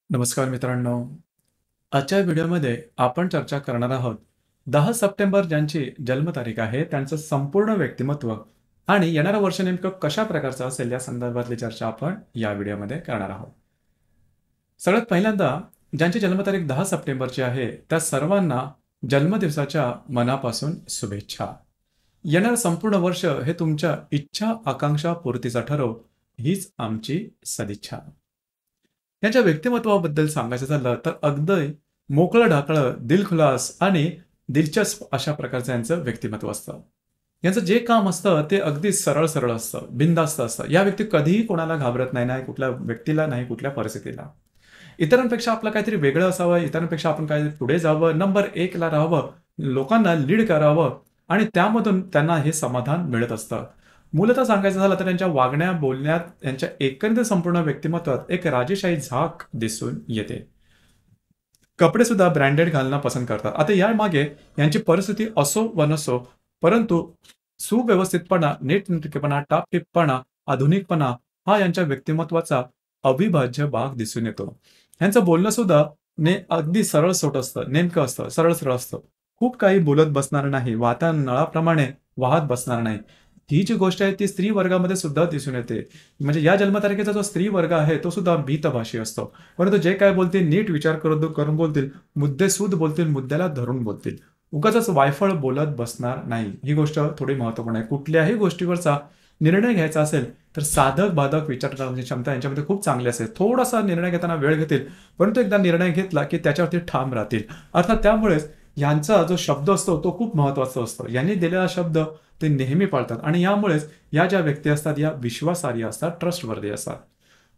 नमस्कार मित्रांनो. आजच्या व्हिडिओमध्ये आपण चर्चा करणार आहोत 10 सप्टेंबर ज्यांची जन्मतारीख आहे त्यांचं संपूर्ण व्यक्तिमत्व आणि येणारं वर्ष नेमकं कशा प्रकारचं असेल या संदर्भातली चर्चा आपण या व्हिडिओमध्ये करणार आहोत. सगळ्यात पहिल्यांदा ज्यांची जन्मतारीख 10 सप्टेंबरची आहे त्या सर्वांना जन्मदिवसाच्या मनापासून शुभेच्छा. येणारं संपूर्ण वर्ष हे तुमच्या इच्छा आकांक्षा पूर्तीचा ठरो हीच आमची सदिच्छा. यांच्या व्यक्तिमत्वाबद्दल सांगायचं झालं तर अगदी मोकळं ढाकळं, दिलखुलास आणि दिलचस्प अशा प्रकारचं यांचं व्यक्तिमत्व असतं. यांचं जे काम असतं ते अगदी सरळ सरळ असतं, बिनधास्त असतं. या व्यक्ती कधीही कोणाला घाबरत नाही, नाही कुठल्या व्यक्तीला, नाही कुठल्या परिस्थितीला. इतरांपेक्षा आपलं काहीतरी वेगळं असावं, इतरांपेक्षा आपण काही पुढे जावं, नंबर 1 ला राहावं, लोकांना लीड करावं आणि त्यामधून त्यांना हे समाधान मिळत असतं. मूलतः सांगायचं झालं तर त्यांच्या वागण्या, बोलण्यात, यांच्या एकंदरीत संपूर्ण व्यक्तिमत्वात एक राजेशाही झाक दिसून येते. कपडे सुद्धा ब्रँडेड घालणं पसंत करतात. आता यामागे यांची परिस्थिती असो व नसो, परंतु सुव्यवस्थितपणा, नीटनेटकेपणा, टापटीपपणा, आधुनिकपणा हा यांच्या व्यक्तिमत्वाचा अविभाज्य भाग दिसून येतो. यांचं बोलणं सुद्धा अगदी सरळसोट असतं, नेमकं असतं, सरळ-सरळ असतं. खूप काही बोलत बसणार नाही, वाहत्या नळाप्रमाणे वाहत बसणार नाही. ही जी गोष्ट आहे ती स्त्री वर्गामध्ये सुद्धा दिसून येते. म्हणजे या जन्मतारखेचा जो स्त्री वर्ग आहे तो सुद्धा भीतभाषी असतो. परंतु जे काय बोलतील नीट विचार करून बोलतील, मुद्देसूद बोलतील, मुद्द्याला धरून बोलतील. उगाचच वायफळ बोलत बसणार नाही. ही गोष्ट थोडी महत्त्वपूर्ण आहे. कुठल्याही गोष्टीवरचा निर्णय घ्यायचा असेल तर साधक बाधक विचार करण्याची क्षमता यांच्यामध्ये खूप चांगली असेल. थोडासा निर्णय घेताना वेळ घेतील, परंतु एकदा निर्णय घेतला की त्याच्यावरती ठाम राहतील. अर्थात त्यामुळेच यांचा जो शब्द असतो तो खूप महत्त्वाचा असतो. यांनी दिलेला शब्द ते नेहमी पाळतात आणि यामुळेच या ज्या व्यक्ती असतात या विश्वासार्ह असतात, ट्रस्टवर्दी असतात.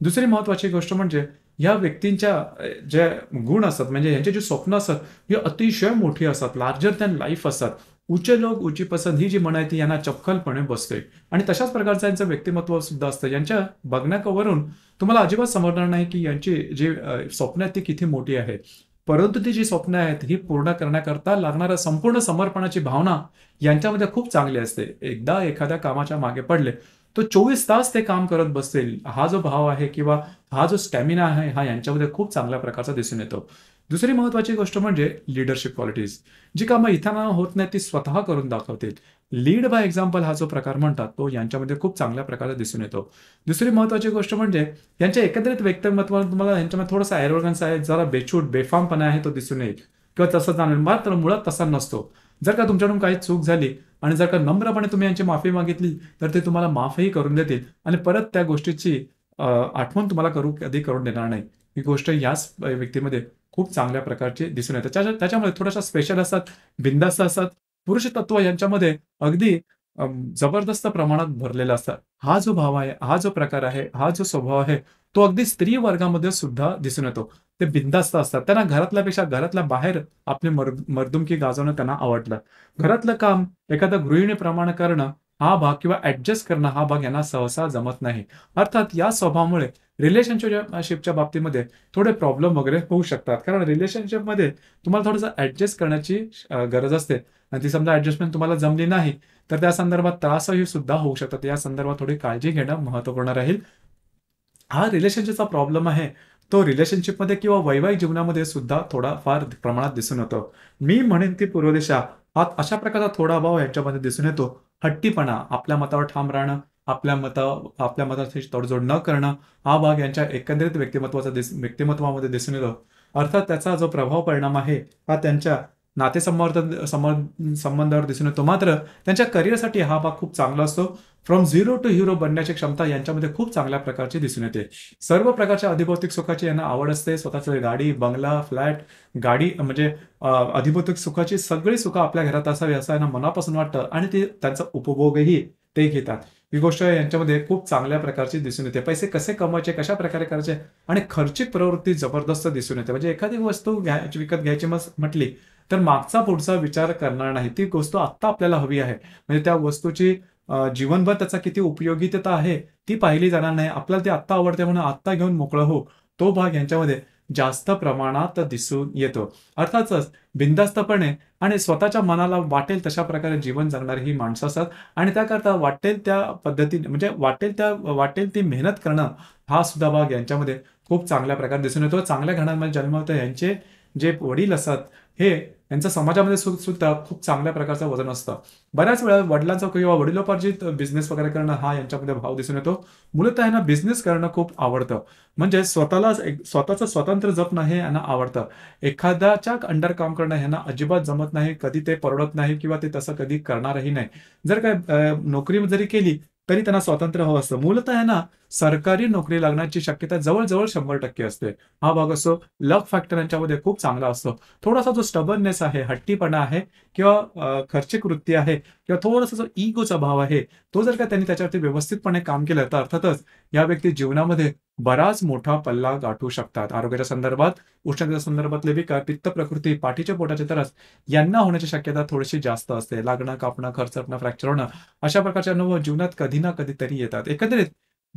दुसरी महत्त्वाची गोष्ट म्हणजे या व्यक्तींच्या जे गुण असतात म्हणजे यांची जी स्वप्न असतात ही अतिशय मोठी असतात, लार्जर दॅन लाईफ असतात. ऊंचे लोक ऊंची पसंत ही जी म्हण आहे ती यांना चपखलपणे बसते आणि तशाच प्रकारचं यांचं व्यक्तिमत्व सुद्धा असतं. यांच्या बघण्यावरून तुम्हाला अजिबात समजणार नाही की यांची जी स्वप्न आहेत ती किती मोठी आहेत. परंतु ती जी स्वप्न आहेत ही पूर्ण करण्याकरता लागणारं संपूर्ण समर्पणाची भावना यांच्यामध्ये खूप चांगली असते. एकदा एखाद्या कामाच्या मागे पडले तर 24 तास ते काम करत बसतील. हा जो भाव आहे किंवा हा जो स्टॅमिना आहे हा यांच्यामध्ये खूप चांगल्या प्रकारचा दिसून येतो. दुसरी महत्त्वाची गोष्ट म्हणजे लीडरशिप क्वालिटीज. जी कामं इथं होत नाही ती स्वतः करून दाखवतील. लीड बाय एक्झाम्पल हा जो प्रकार म्हणतात तो यांच्यामध्ये खूप चांगल्या प्रकारे दिसून येतो. दुसरी महत्त्वाची गोष्ट म्हणजे यांच्या एकंदरीत व्यक्तिमत्वात तुम्हाला यांच्यामध्ये थोडासा ॲरोगन्स आहे, जरा बेछूट बेफामपणा आहे तो दिसून येईल किंवा तसं जाणवेल. मात्र मुळात तसा नसतो. जर का तुमच्याकडून काही चूक झाली आणि जर का नम्रपणे तुम्ही यांची माफी मागितली तर ते तुम्हाला माफही करून देतील आणि परत त्या गोष्टीची आठवण तुम्हाला कधी करून देणार नाही. ही गोष्ट याच व्यक्तीमध्ये खूप चांगल्या प्रकारची दिसून येते. त्याच्यामुळे थोड्याशा स्पेशल असतात, बिनधास्त असतात. पुरुष तत्व यांच्यामध्ये अगदी जबरदस्त प्रमाणात भरलेला असतात. हा जो भाव आहे, हा जो प्रकार आहे, हा जो स्वभाव आहे तो अगदी स्त्री वर्गामध्ये सुद्धा दिसून येतो. ते बिनधास्त असतात. त्यांना घरातल्यापेक्षा घरातल्या बाहेर आपली मर्दुमकी गाजवणं त्यांना आवडलं. घरातलं काम एखाद्या गृहिणीप्रमाणे करणं हा भाग किंवा ॲडजस्ट करणं हा भाग यांना सहसा जमत नाही. अर्थात या स्वभावामुळे रिलेशनशिपच्या बाबतीमध्ये थोडे प्रॉब्लेम वगैरे होऊ शकतात. कारण रिलेशनशिपमध्ये तुम्हाला थोडंसं ॲडजस्ट करण्याची गरज असते आणि ती समजा ॲडजस्टमेंट तुम्हाला जमली नाही तर त्या संदर्भात त्रासही सुद्धा होऊ शकतात. या संदर्भात थोडी काळजी घेणं महत्त्वपूर्ण राहील. हा रिलेशनशिपचा प्रॉब्लेम आहे तो रिलेशनशिपमध्ये किंवा वैवाहिक जीवनामध्ये सुद्धा थोडाफार प्रमाणात दिसून येतो. मी म्हणेन की पूर्व दिशा हा अशा प्रकारचा थोडा भाव यांच्यामध्ये दिसून येतो. हट्टीपणा, आपल्या मतावर ठाम राहणं, आपल्या मताशी तडजोड न करणं हा भाग यांच्या एकंदरीत व्यक्तिमत्वामध्ये दिसून येतो. अर्थात त्याचा जो प्रभाव परिणाम आहे हा त्यांच्या संबंधावर दिसून येतो. मात्र त्यांच्या करिअरसाठी हा भाग खूप चांगला असतो. फ्रॉम झिरो टू हिरो बनण्याची क्षमता यांच्यामध्ये खूप चांगल्या प्रकारची दिसून येते. सर्व प्रकारच्या अधिभौतिक सुखाची यांना आवड असते. स्वतःची गाडी, बंगला, फ्लॅट, गाडी म्हणजे अधिभौतिक सुखाची सगळी सुखं आपल्या घरात असावी असं यांना मनापासून वाटतं आणि ते त्यांचा उपभोगही ते घेतात. ही गोष्ट यांच्यामध्ये खूप चांगल्या प्रकारची दिसून येते. पैसे कसे कमवायचे, कशा प्रकारे करायचे आणि खर्चिक प्रवृत्ती जबरदस्त दिसून येते. म्हणजे एखादी वस्तू विकत घ्यायची म्हटली तर मागचा पुढचा विचार करणार नाही. ती गोष्ट आत्ता आपल्याला हवी आहे. म्हणजे त्या वस्तूची जीवनभर त्याचा किती उपयोगिता आहे ती पाहिली जाणार नाही. आपल्याला ती आत्ता आवडते म्हणून आत्ता घेऊन मोकळं हो, तो भाग यांच्यामध्ये जास्त प्रमाणात दिसून येतो. अर्थातच बिनधास्तपणे आणि स्वतःच्या मनाला वाटेल तशा प्रकारे जीवन जगणारी ही माणसं असतात आणि त्याकरता वाटेल त्या पद्धतीने म्हणजे वाटेल ती मेहनत करणं हा सुद्धा भाग यांच्यामध्ये खूप चांगल्या प्रकारे दिसून येतो. चांगल्या घरांमध्ये जन्मत यांचे जे वडील असतात हे यांचं समाजामध्ये सुद्धा खूप चांगल्या प्रकारचं वजन असतं. बऱ्याच वेळा वडिलांचा किंवा वडिलोपार्जित बिझनेस वगैरे करणं हा यांच्यामध्ये भाव दिसून येतो. मूलतः यांना बिझनेस करणं खूप आवडतं. म्हणजे स्वतःचं स्वातंत्र्य जपणं हे यांना आवडतं. एखाद्याच्या अंडर काम करणं ह्यांना अजिबात जमत नाही. कधी ते परवडत नाही किंवा ते तसं कधी करणारही नाही. जर काय नोकरी जरी केली तरी त्यांना स्वातंत्र्य हवं असतं. मूलतः ह्यांना सरकारी नोकरी लागण्याची शक्यता जवळ-जवळ 100% असते. हा भाग असतो. लक फॅक्टर यांच्यामध्ये खूप चांगला असतो. थोडासा जो स्टबर्ननेस आहे, हट्टीपणा आहे किंवा खर्चिक वृत्ती आहे किंवा थोडासा जो इगोचा भाव आहे, तो जर का त्यांनी त्याच्यावरती व्यवस्थितपणे काम केलं, तर अर्थातच या व्यक्ती जीवनामध्ये बराच मोठा पल्ला गाठू शकतात. आरोग्याच्या संदर्भात, उष्णतेच्या संदर्भातले विकार, पित्त प्रकृती, पाठीच्या पोटाचे त्रास यांना होण्याची शक्यता थोडीशी जास्त असते. लागणं, कापणं, खरचटणं, फ्रॅक्चर होणं अशा प्रकारचे अनुभव जीवनात कधी ना कधीतरी येतात. एकंदरीत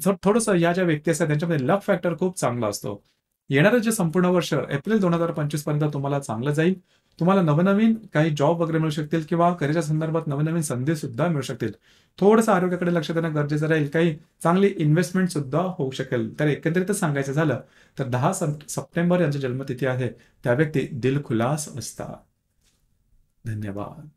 जर थोडंसं या ज्या व्यक्ती असतात त्यांच्यामध्ये लक फॅक्टर खूप चांगला असतो. येणारं जे संपूर्ण वर्ष एप्रिल 2025 पर्यंत तुम्हाला चांगलं जाईल. तुम्हाला नवनवीन काही जॉब वगैरे मिळू शकतील किंवा करिअरच्या संदर्भात नवनवीन संधी सुद्धा मिळू शकतील. थोडंसं आरोग्याकडे लक्ष देणं गरजेचं राहील. काही चांगली इन्व्हेस्टमेंट सुद्धा होऊ शकेल. तर एकंदरीतच सांगायचं झालं तर 10 सप्टेंबर यांची जन्मतिथी आहे. त्या व्यक्ती दिलखुलास असतात. धन्यवाद.